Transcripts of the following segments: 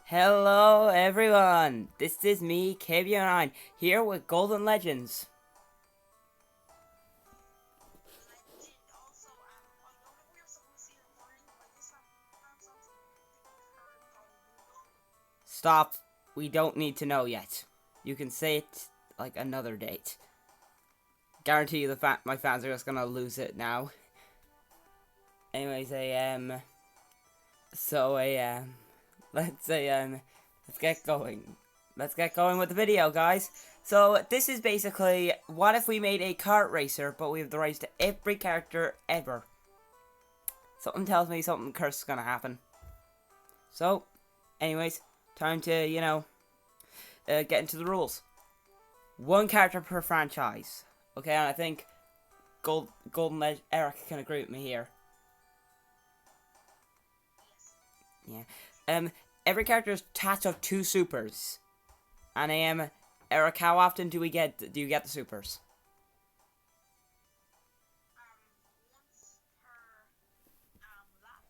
Hello everyone, this is me, KBO9, here with Golden Legends. Stop, we don't need to know yet. You can say it like another date. Guarantee you my fans are just gonna lose it now. Anyways, let's get going. Let's get going with the video, guys. So, this is basically, what if we made a kart racer, but we have the rights to every character ever? Something tells me something cursed is gonna happen. So, anyways, time to, get into the rules. One character per franchise. Okay, and I think Eric can agree with me here. Yeah. Every character is attached of 2 supers. And Eric, how often do you get the supers? Once per lap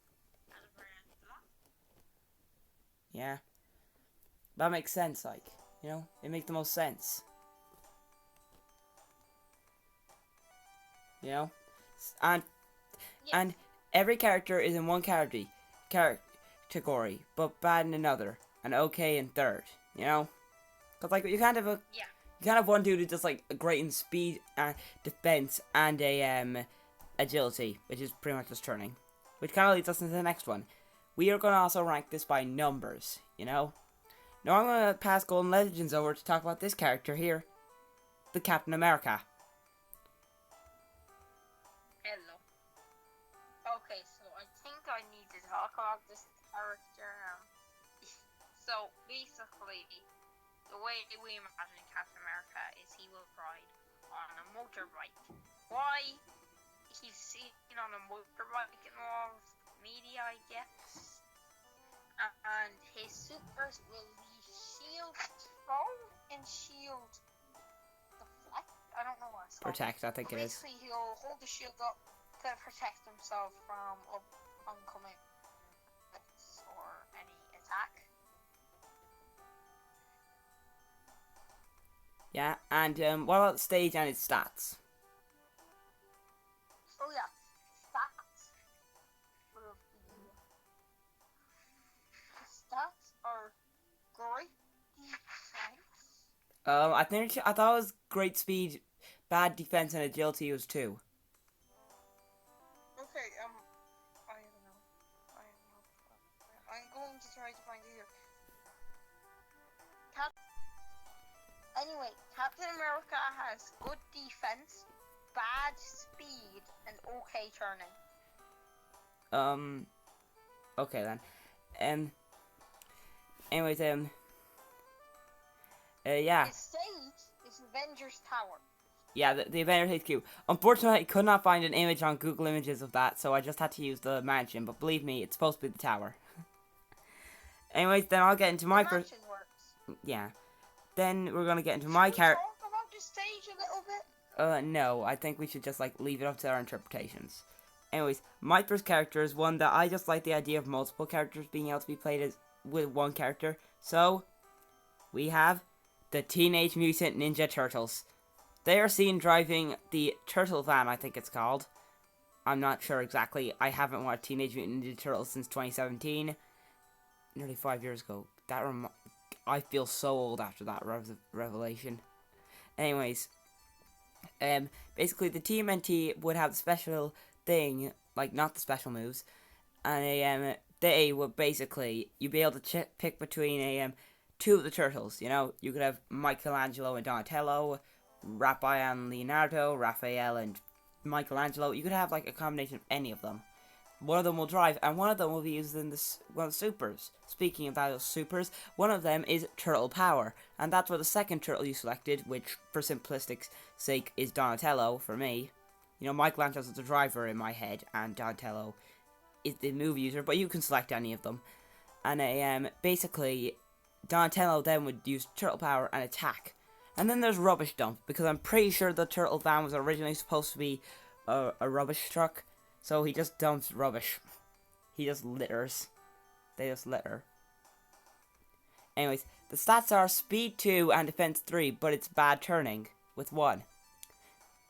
at a brand lap. Yeah. That makes sense, like, it makes the most sense. And Yes. and every character is in one category, but bad in another, and okay in third. Cause like you can't have one dude who's just like great in speed and defense and agility, which is pretty much just turning. Which kind of leads us into the next one. We are gonna also rank this by numbers. Now I'm gonna pass Golden Legends over to talk about this character here, the Captain America. Hello. Okay, so I think I need to talk about this character. So basically, the way we imagine Captain America is he will ride on a motorbike. Why he's seen on a motorbike in all media, I guess. And his supers will be shield throw and shield deflect. I don't know what it's called. Protect, I think it is. Basically, he'll hold the shield up to protect himself from oncoming hits or any attack. Yeah, and what about the stage and its stats? Oh yeah, stats. Stats are great defense. I thought it was great speed, bad defense, and agility was 2. Okay, I don't know. I'm going to try to find it here. Anyway, Captain America has good defense, bad speed, and okay turning. Okay then. Anyways, yeah. His stage is Avengers Tower. Yeah, the Avengers HQ. Unfortunately, I could not find an image on Google Images of that, so I just had to use the mansion, but believe me, it's supposed to be the tower. Anyways, then I'll get into my first... Mansion works. Yeah. Then we're gonna get into my character... Talk about the stage a little bit? No, I think we should just, leave it up to our interpretations. Anyways, my first character is one that I just like the idea of multiple characters being able to be played with one character. So, we have the Teenage Mutant Ninja Turtles. They are seen driving the Turtle Van, I think it's called. I'm not sure exactly. I haven't watched Teenage Mutant Ninja Turtles since 2017. Nearly 5 years ago. I feel so old after that revelation. Anyways, basically the TMNT would have the special thing, like not the special moves, and they would basically, you'd be able to pick between 2 of the turtles. You could have Michelangelo and Donatello, Raphael, Leonardo, Raphael and Michelangelo. You could have like a combination of any of them. One of them will drive, and one of them will be used in one of the supers. Speaking of those supers, one of them is Turtle Power, and that's where the second turtle you selected, which for simplistic sake is Donatello for me. Michelangelo's the driver in my head, and Donatello is the move user, but you can select any of them. And basically, Donatello then would use Turtle Power and attack. And then there's Rubbish Dump, because I'm pretty sure the Turtle Van was originally supposed to be a rubbish truck. So he just dumps rubbish. He just litters. They just litter. Anyways, the stats are speed 2 and defense 3, but it's bad turning with 1.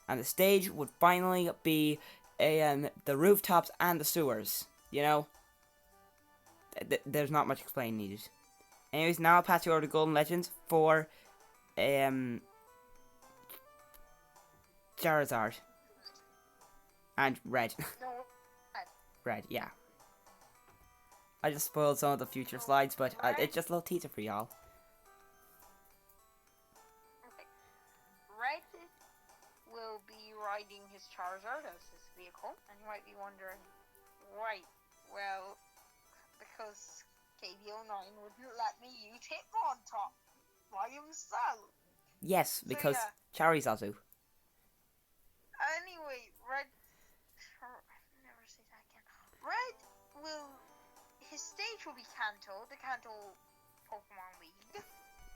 And the stage would finally be the rooftops and the sewers. You know, there's not much explaining needed. Anyways, now I'll pass you over to Golden Legends for Charizard and Red. No. Red, yeah. I just spoiled some of the future slides, but it's just a little teaser for y'all. Okay. Red will be riding his Charizard as his vehicle, and you might be wondering, right, well, because KD09 wouldn't let me use Hitmontop by himself. Yes, because So, yeah. Charizard. Anyway, Red... Never say that again. Red will... His stage will be Kanto, the Kanto Pokemon League,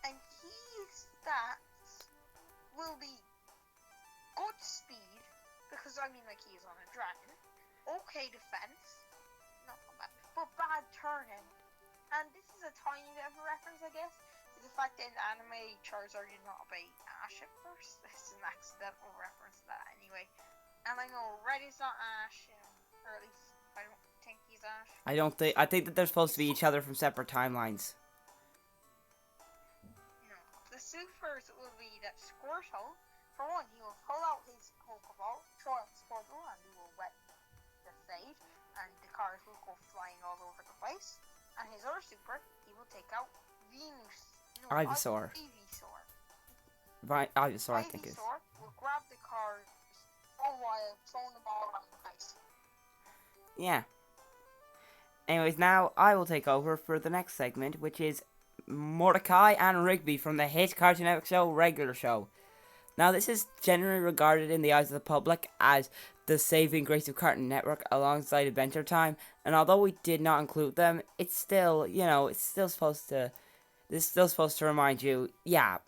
and his stats will be good speed, because I mean, like, he is on a dragon, okay defense, not bad, but bad turning. And this is a tiny bit of a reference, I guess, to the fact that in anime, Charizard did not obey Ash at first. It's an accidental reference to that anyway. And I know Red is not Ash, or at least I don't think he's Ash. I think that they're supposed to be each other from separate timelines. No. The supers will be that Squirtle, for one, he will pull out his Pokeball, throw out Squirtle, and he will wet the stage, and the cars will go flying all over the place. And his other super, he will take out Ivysaur. Ivysaur. Ivysaur, I think is. Ivysaur will grab the cars all while throwing the ball around the place. Yeah. Anyways, now I will take over for the next segment, which is Mordecai and Rigby from the hit Cartoon Network show Regular Show. Now, this is generally regarded in the eyes of the public as the saving grace of Cartoon Network alongside Adventure Time, and although we did not include them, it's still, this is still supposed to remind you, yeah,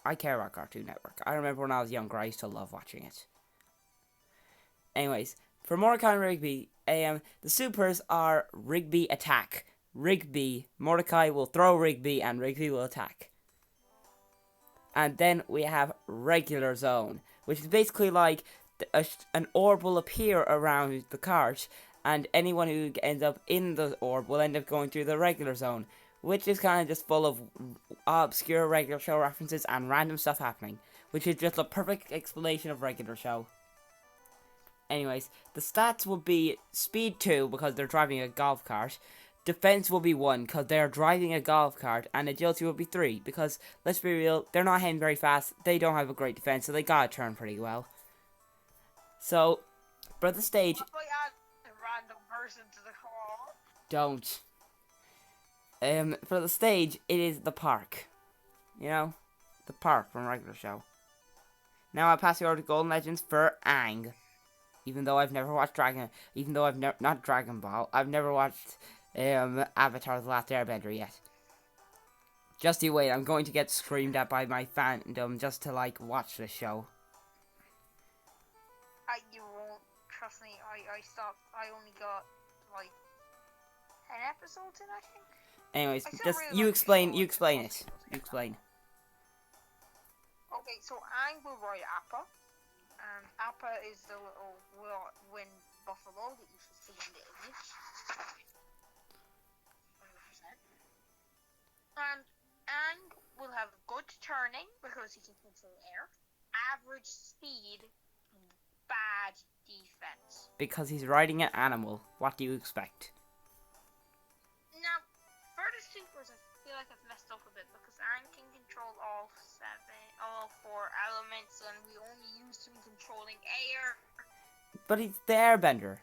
I care about Cartoon Network. I remember when I was younger, I used to love watching it. Anyways, for Mordecai and Rigby, the supers are Rigby attack. Mordecai will throw Rigby and Rigby will attack. And then we have regular zone, which is basically like an orb will appear around the cart, and anyone who ends up in the orb will end up going through the regular zone, which is kind of just full of obscure Regular Show references and random stuff happening, which is just a perfect explanation of Regular Show. Anyways, the stats will be speed 2 because they're driving a golf cart, defense will be 1 because they're driving a golf cart, and agility will be 3 because, let's be real, they're not heading very fast, they don't have a great defense, so they gotta turn pretty well. So, for the stage... What if I add a random person to the call? Don't. For the stage, it is the park. You know? The park from Regular Show. Now I'll pass you over to Golden Legends for Aang. Even though I've never watched not Dragon Ball, I've never watched Avatar The Last Airbender yet. Just you wait, I'm going to get screamed at by my fandom just to, watch this show. You won't, trust me, I stopped, I only got, 10 episodes in, I think. Anyways, I still just, really you like explain the show, it. You explain. Okay, so Aang will ride Appa. Appa is the little wind buffalo that you should see in the image. 100%. And Aang will have good turning because he can control air, average speed, and bad defense. Because he's riding an animal. What do you expect? Now, for the supers, I feel like I've messed up a bit because Aang can control all 4 elements, and we only used him controlling air. But he's the airbender.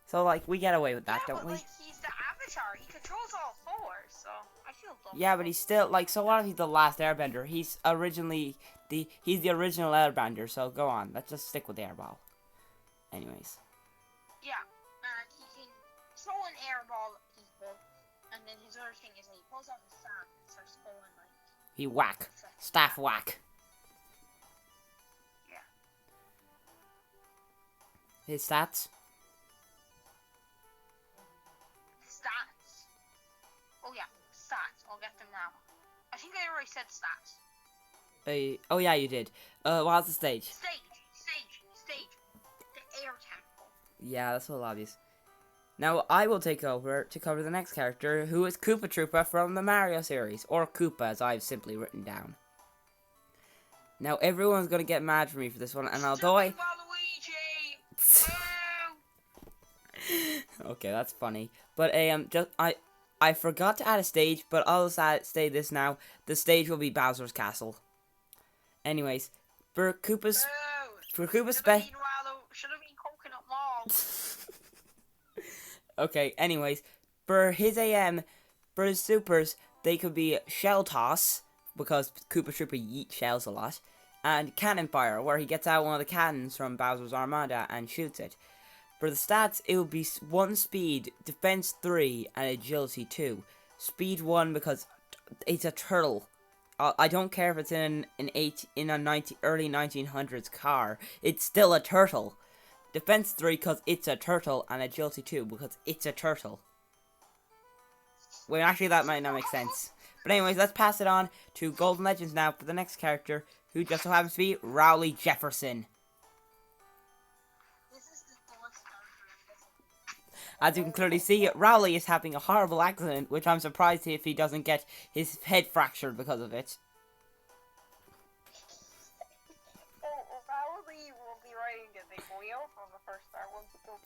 So, we get away with that, don't we? He's the Avatar. He controls all 4, so I feel dumb. Yeah, but he's still, so what if he's the last airbender? He's the original airbender, so go on. Let's just stick with the airball. Anyways. Yeah, and he can throw an airball at people, and then his other thing is that he pulls out his staff and starts throwing, He whack. Staff whack. Yeah. His stats? Stats. Oh yeah, I already said stats. Oh yeah, you did. What's the stage? Stage. The air temple. Yeah, that's so obvious. Now I will take over to cover the next character, who is Koopa Troopa from the Mario series, or Koopa as I've simply written down. Now everyone's gonna get mad for me for this one, and although I... Okay, that's funny. But I forgot to add a stage, but I'll say this now. The stage will be Bowser's Castle. Anyways, for Koopa's Should have been Coconut Mall. Okay, anyways, for his supers, they could be Shell Toss, because Koopa Troopa yeet shells a lot, and Cannon Fire, where he gets out one of the cannons from Bowser's Armada and shoots it. For the stats, it will be 1 speed, defense 3, and agility 2. Speed 1 because it's a turtle. I don't care if it's in a early 1900s car. It's still a turtle. Defense 3 because it's a turtle, and agility 2 because it's a turtle. Well, actually, that might not make sense. But anyways, let's pass it on to Golden Legends now for the next character, who just so happens to be Rowley Jefferson. As you can clearly see, Rowley is having a horrible accident, which I'm surprised if he doesn't get his head fractured because of it. Rowley will be riding the wheel from the first Star Wars book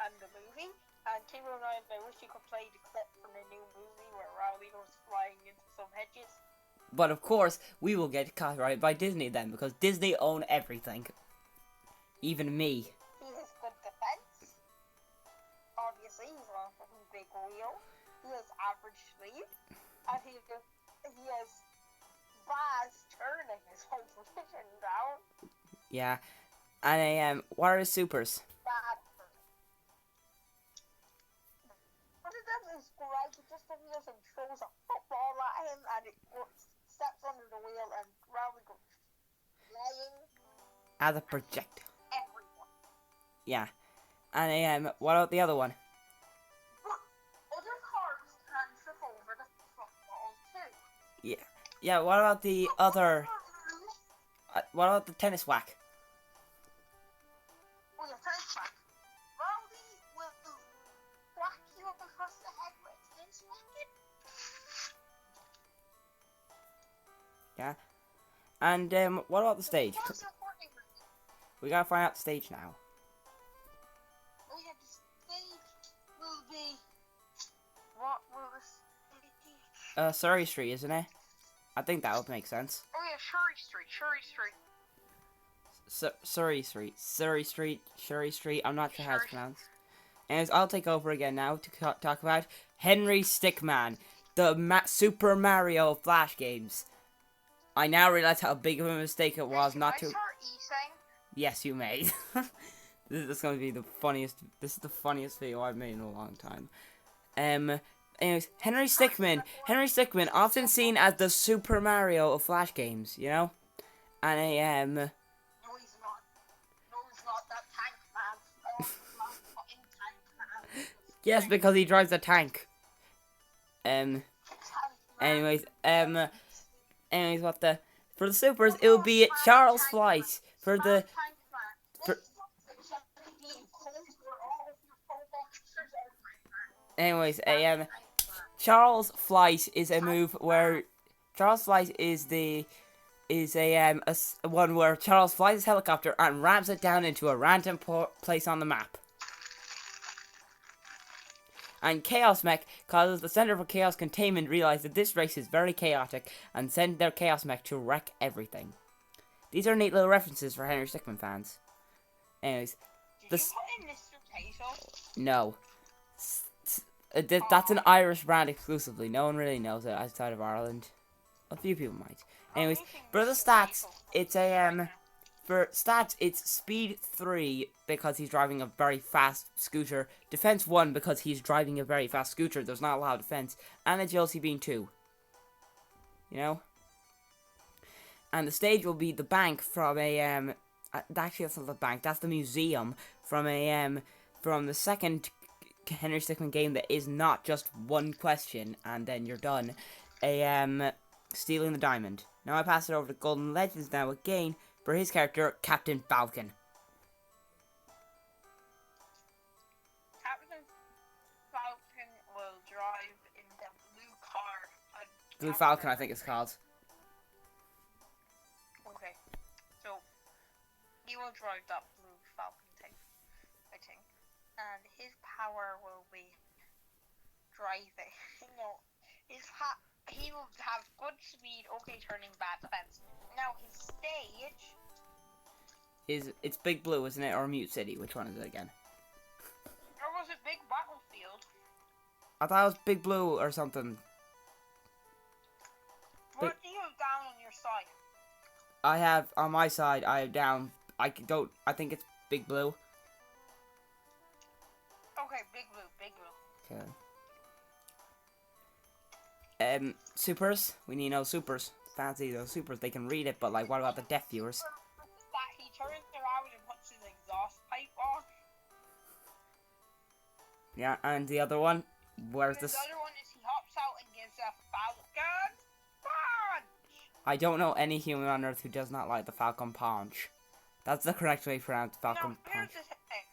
and the movie. And Timber and I wish you could play the clip from the new movie where Rowley goes flying into some hedges. But of course, we will get copyrighted by Disney then, because Disney own everything. Even me. He has good defense. Obviously, he's on a big wheel. He has average speed. And he has Baz turning his whole position down. Yeah. And what are his supers? Bad. What it does is Greg just appears and throws a football at him and it steps under the wheel and Rowley goes flying. As a projectile. Everyone. Yeah. And what about the other one? Other cars can trip over the football too. Yeah. Yeah, what about the other... what about the tennis whack? Oh yeah, tennis whack. Rowley will whack you up across the head with a tennis racket. Yeah. And what about the stage? We gotta find out the stage now. Oh yeah, the stage will be... What will the stage be? Surrey Street, isn't it? I think that would make sense. Oh yeah, Surrey Street. I'm not sure how it's pronounced. And I'll take over again now to talk about Henry Stickman, the Super Mario Flash games. I now realize how big of a mistake it was not to... Yes, you may. This is going to be the funniest... This is the funniest video I've made in a long time. Anyways, Henry Stickmin, often seen as the Super Mario of Flash games, you know? And No, he's not. No, he's not. That tank man. Oh, not fucking tank man. Yes, because he drives a tank. Anyways, for the supers, it will be Charles Flight. For the... Anyways, Charles Flight is a move where Charles Flight is one where Charles flies his helicopter and rams it down into a random place on the map. And Chaos Mech causes the Center for Chaos Containment realize that this race is very chaotic and send their Chaos Mech to wreck everything. These are neat little references for Henry Stickmin fans. Anyways, Did you put in Mr. Potato? No. That's an Irish brand exclusively. No one really knows it outside of Ireland. A few people might. Anyways, for the stats, it's speed 3 because he's driving a very fast scooter. Defense 1 because he's driving a very fast scooter. There's not a lot of defense. And agility being 2. You know? And the stage will be the bank from a actually that's not the bank. That's the museum from the second Henry Stickmin game that is not just one question and then you're done. stealing the diamond. Now I pass it over to Golden Legends now again for his character, Captain Falcon. Captain Falcon will drive in the blue car. Blue Falcon, I think it's called. Okay, so he will drive that blue Falcon thing, I think, and his power will be driving. No, he will have good speed, okay turning, bad defense. Now his stage It's Big Blue, isn't it, or Mute City? Which one is it again? or was it Big Battlefield? I thought it was Big Blue or something. What do you have down on your side? I have on my side. I have down. I think it's Big Blue. Okay, Big Blue. Okay. Supers. We need no supers. Fancy those supers. They can read it, but like, what about the deaf viewers? That he turns around and puts his exhaust pipe on. Yeah, and the other one. Where's this? The other one is he hops out and gives a falcon punch. I don't know any human on Earth who does not like the Falcon Punch. That's the correct way to pronounce Falcon Now, Punch. here's the thing.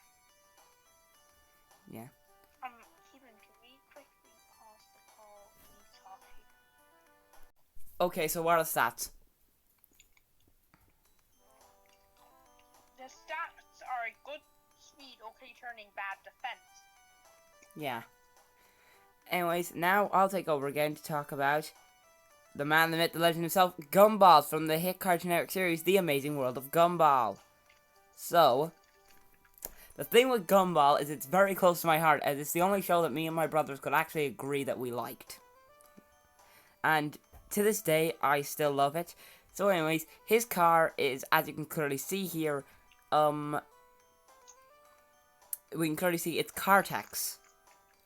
Yeah. Keelan, can we quickly pause the call? Me talking. Okay, so what are the stats? The stats are good speed, okay turning, bad defense. Yeah. Anyways, now I'll take over again to talk about the man, the myth, the legend himself, Gumball, from the hit Cartoon Network series, The Amazing World of Gumball. So, the thing with Gumball is it's very close to my heart, as it's the only show that me and my brothers could actually agree that we liked. And to this day, I still love it. So anyways, his car is, as you can clearly see here, we can clearly see it's Kartex.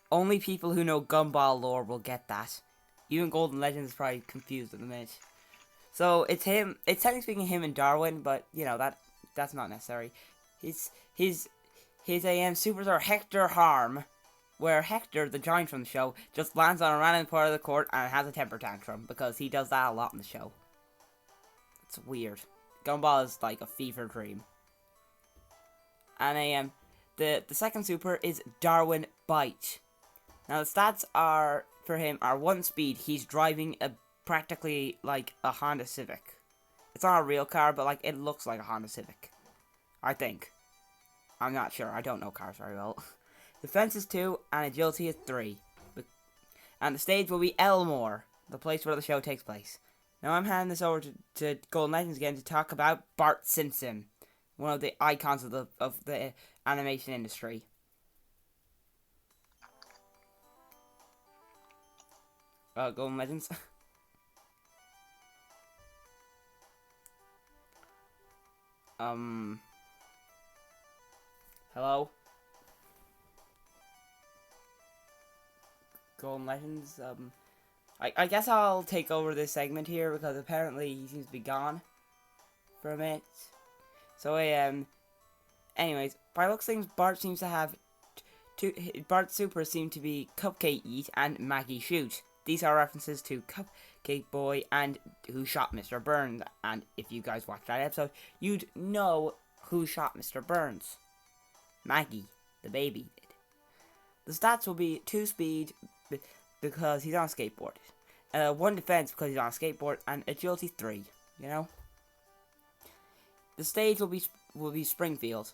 Only people who know Gumball lore will get that. Even Golden Legends is probably confused at the minute. So it's him. It's technically speaking him and Darwin, but you know that's not necessary. His supers are Hector Harm, where Hector, the giant from the show, just lands on a random part of the court and has a temper tantrum because he does that a lot in the show. It's weird. Gumball is like a fever dream. And the second super is Darwin Bite. Now the stats are for him are 1 speed. He's driving a practically like a Honda Civic. It's not a real car, but like it looks like a Honda Civic. I think. I'm not sure. I don't know cars very well. Defense is 2 and agility is 3. And the stage will be Elmore, the place where the show takes place. Now I'm handing this over to Golden Legends again to talk about Bart Simpson, one of the icons of the animation industry. Golden Legends. Hello? Golden Legends, I guess I'll take over this segment here because apparently he seems to be gone for a minute. So, anyways, by looks things, Bart seems to have Bart's supers seem to be Cupcake Eat and Maggie Shoot. These are references to Cupcake Boy and Who Shot Mr. Burns. And if you guys watched that episode, you'd know who shot Mr. Burns. Maggie, the baby, did. The stats will be 2 speed because he's on a skateboard, 1 defense because he's on a skateboard, and agility 3. You know. The stage will be Springfield.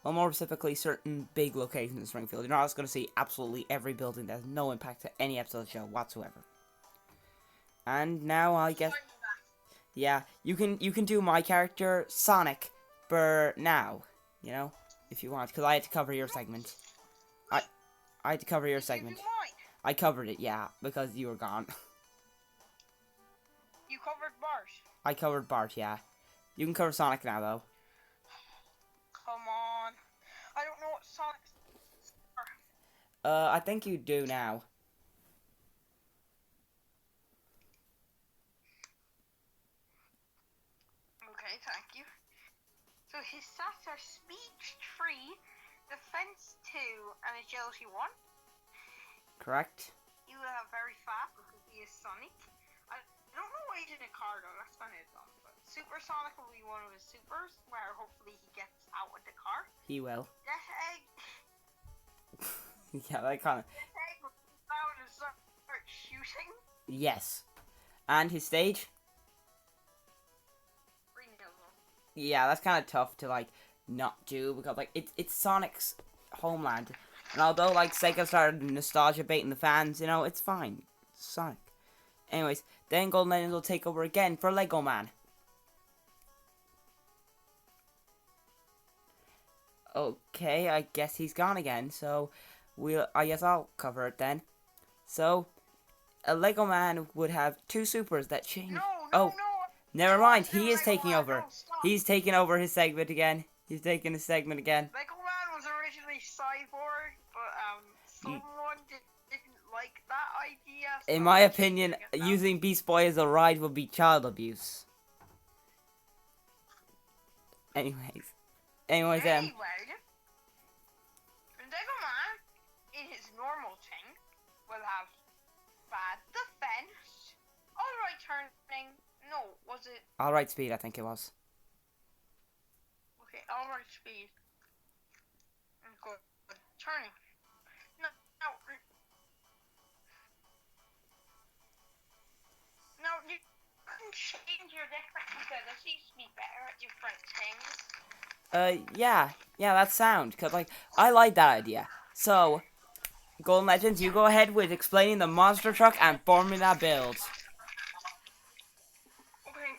Well, more specifically, certain big locations in Springfield. You're not just going to see absolutely every building. That has no impact to any episode of the show whatsoever. And now I guess, yeah, you can do my character Sonic for now. You know, if you want, because I had to cover your segment. I had to cover your segment. I covered it, yeah, because you were gone. You covered Bart. I covered Bart, yeah. You can cover Sonic now, though. Come on. I don't know what Sonic's are. I think you do now. Okay, thank you. So his stats are speed 3, defense 2, and agility 1. Correct. He will have very fast because he is Sonic. I don't know he's in a car though. That's kind of dumb. But Supersonic will be one of his supers, where hopefully he gets out with the car. He will. Death Egg. Yeah, that kind of. Death Egg will come down and start shooting. Yes. And his stage? Green Hill. Yeah, that's kind of tough to like not do because like it's Sonic's homeland, and although like Sega started nostalgia baiting the fans, you know, it's fine. It's Sonic. Anyways, then Golden Legends will take over again for Lego Man. Okay, I guess he's gone again, so I guess I'll cover it then. So, a Lego Man would have two supers that change. No. Never mind, he is taking Man, over. no, stop. He's taking over his segment again. He's taking his segment again. Lego Man was originally Cyborg, but someone didn't like that idea. In so my they opinion, changed it now. using Beast Boy as a ride would be child abuse. Anyways, Anyway, Lego Man, in his normal thing, will have bad defense, alright turning. No, was it? alright speed, I think it was. Okay, alright speed. Good. Turning. No. No, you can change your deck because it seems to be better at different things. Yeah, that's sound. Cause like I like that idea. So, Golden Legends, you go ahead with explaining the monster truck and forming that build. Okay,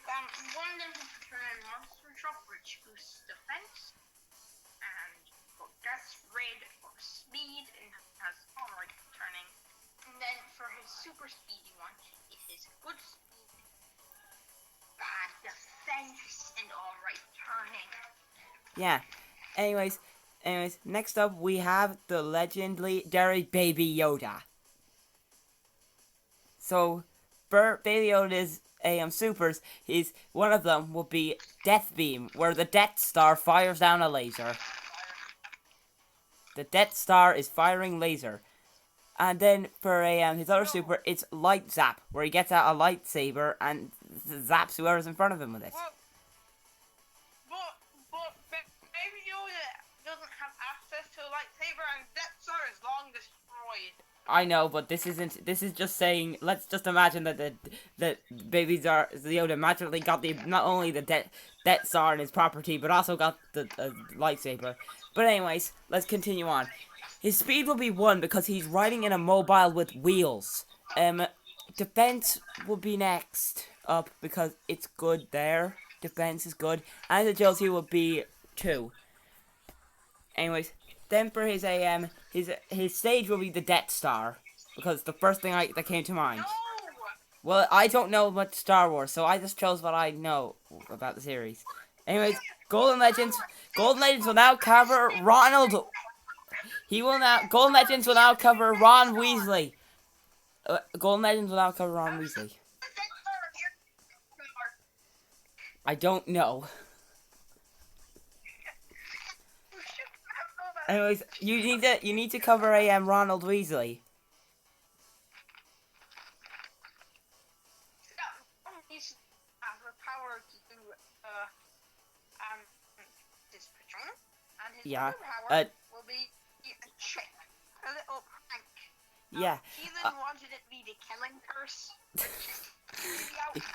one of them is the turn monster truck, which boosts defense, and that's red for speed and has alright turning. And then for his super speedy one, it is good speed, bad defense, and alright turning. Yeah. Anyways, next up we have the legendary Baby Yoda. So, Baby Yoda's supers, one of them will be Death Beam, where the Death Star fires down a laser. The Death Star is firing laser. And then for his other super, it's Light Zap, where he gets out a lightsaber and zaps whoever's in front of him with it. But Baby Yoda doesn't have access to a lightsaber, and Death Star is long destroyed. I know, but this is just saying. Let's just imagine that the Baby Yoda magically got not only the Death Star in his property, but also got the lightsaber. But anyways, let's continue on. His speed will be 1 because he's riding in a mobile with wheels. Defense will be next up because it's good there. Defense is good, and agility will be 2. Anyways, then for his his stage will be the Death Star because the first thing that came to mind. No! Well, I don't know much Star Wars, so I just chose what I know about the series. Anyways, Golden Legends will now cover Ronald. Golden Legends will now cover Ron Weasley. Golden Legends will now cover Ron Weasley. I don't know. Anyways, you need to cover Ronald Weasley. He's has the power to do this Patronum, and his Yeah. superpower will be a trick, a little prank. Yeah. Keelan wanted it to be the killing curse.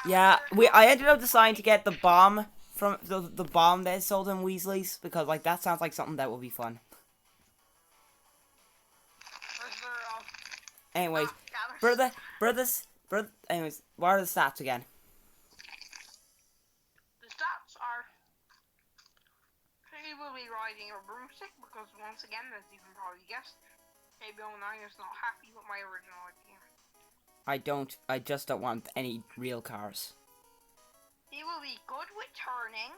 Yeah. I ended up deciding to get the bomb from the bomb that sold in Weasley's because like that sounds like something that would be fun. Anyways, anyways, what are the stats again? The stats are he will be riding a broomstick because once again, as you can probably guess, KB09 is not happy with my original idea. I just don't want any real cars. He will be good with turning,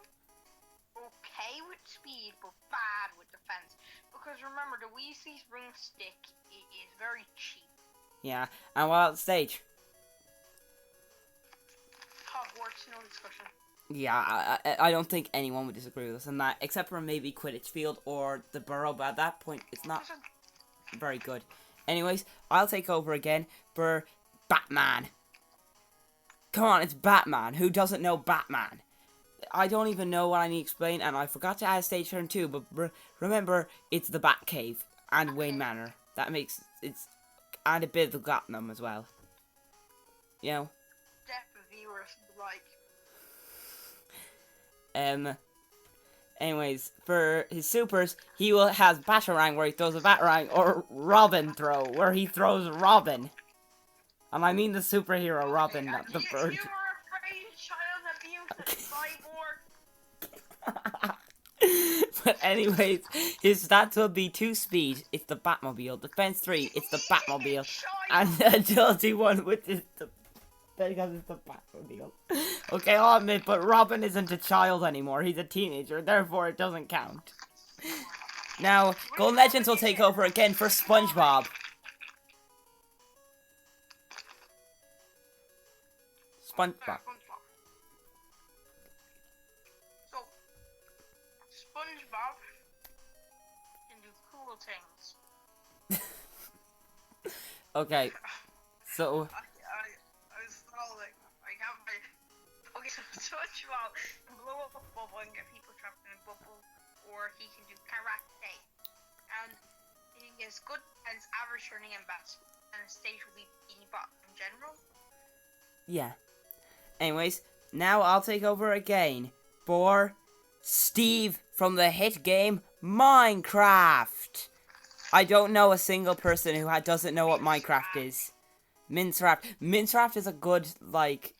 okay with speed, but bad with defense. Because remember, the Weasley's broomstick is very cheap. Yeah, and what about the stage? Hogwarts, no discussion. Yeah, I don't think anyone would disagree with us on that, except for maybe Quidditch Field or the Burrow, but at that point, it's not very good. Anyways, I'll take over again for Batman. Come on, it's Batman. Who doesn't know Batman? I don't even know what I need to explain, and I forgot to add a stage turn too, but remember, it's the Batcave and Wayne Manor. That makes, and a bit of Gotham as well. You know? Deaf viewers like. Anyways, for his supers, he has Batarang where he throws a Batarang, or Robin throw, where he throws Robin. And I mean the superhero Robin, not the bird. You were afraid child abuse at cyborg. But anyways, his stats will be 2 speed, it's the Batmobile, defense 3, it's the Batmobile, and agility 1, which is the, because it's the Batmobile. Okay, I'll admit, but Robin isn't a child anymore, he's a teenager, therefore it doesn't count. Now, Golden Legends will take over again for Spongebob. Spongebob. So, Spongebob can do cool things. Okay, so... I was stalling. I can't find... Okay, so Spongebob can blow up a bubble and get people trapped in a bubble, or he can do karate. And he gets good defense, average turning, and bats. And the stage will be Bebop in general. Yeah. Anyways, now I'll take over again for Steve from the hit game Minecraft. I don't know a single person who doesn't know what Minecraft is. Minecraft is a good, like,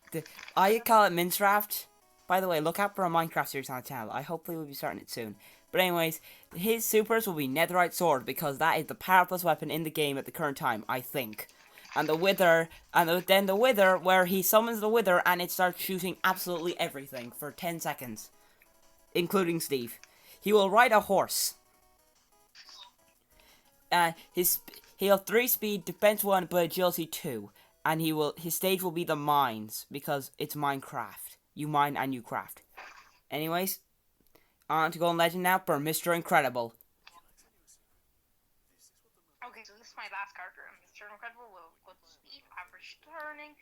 I call it Minecraft. By the way, look out for a Minecraft series on the channel. I hopefully will be starting it soon. But anyways, his supers will be Netherite Sword, because that is the powerful weapon in the game at the current time, I think. And the Wither, then the Wither, where he summons the Wither and it starts shooting absolutely everything for 10 seconds. Including Steve. He will ride a horse. He'll 3 speed, defense 1, but agility 2. And his stage will be the mines, because it's Minecraft. You mine and you craft. Anyways, on to Golden Legend now for Mr. Incredible. Okay, so this is my last character, and Mr. Incredible will good speed, average turning,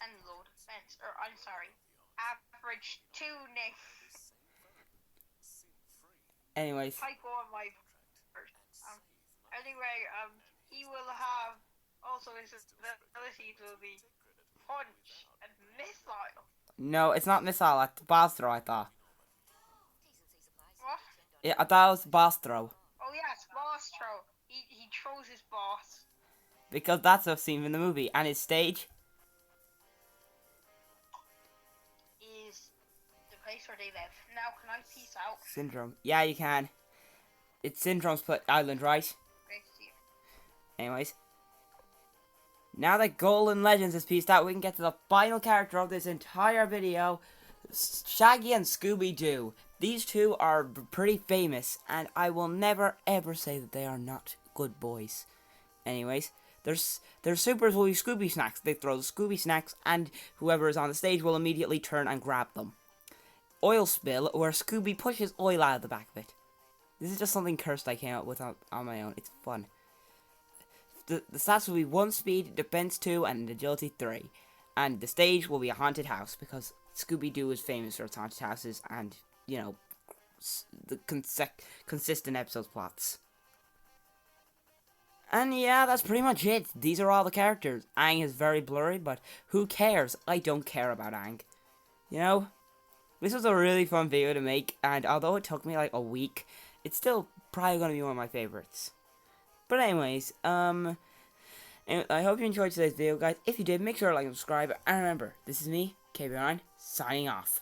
and low defense. Or, I'm sorry, average tuning. Anyways. Typo on my first. He will have, also his abilities will be punch and missile. No, it's not missile, it's boss throw, I thought. What? Yeah, I thought it was boss throw. Oh yes, boss throw. He throws his boss. Because that's a scene in the movie. And his stage is the place where they live. Now, can I peace out? Syndrome. Yeah, you can. It's Syndrome's island, right? Great to see you. Anyways. Now that Golden Legends is pieced out, we can get to the final character of this entire video. Shaggy and Scooby-Doo. These two are pretty famous, and I will never ever say that they are not good boys. Anyways, their supers will be Scooby Snacks. They throw the Scooby Snacks, and whoever is on the stage will immediately turn and grab them. Oil Spill, where Scooby pushes oil out of the back of it. This is just something cursed I came up with on my own. It's fun. The stats will be 1 speed, defense 2, and agility 3. And the stage will be a haunted house, because Scooby-Doo is famous for its haunted houses and, you know, the consistent episode plots. And yeah, that's pretty much it. These are all the characters. Aang is very blurry, but who cares? I don't care about Aang. You know? This was a really fun video to make, and although it took me like a week, it's still probably going to be one of my favorites. But anyways, I hope you enjoyed today's video, guys. If you did, make sure to like and subscribe. And remember, this is me, KB9, signing off.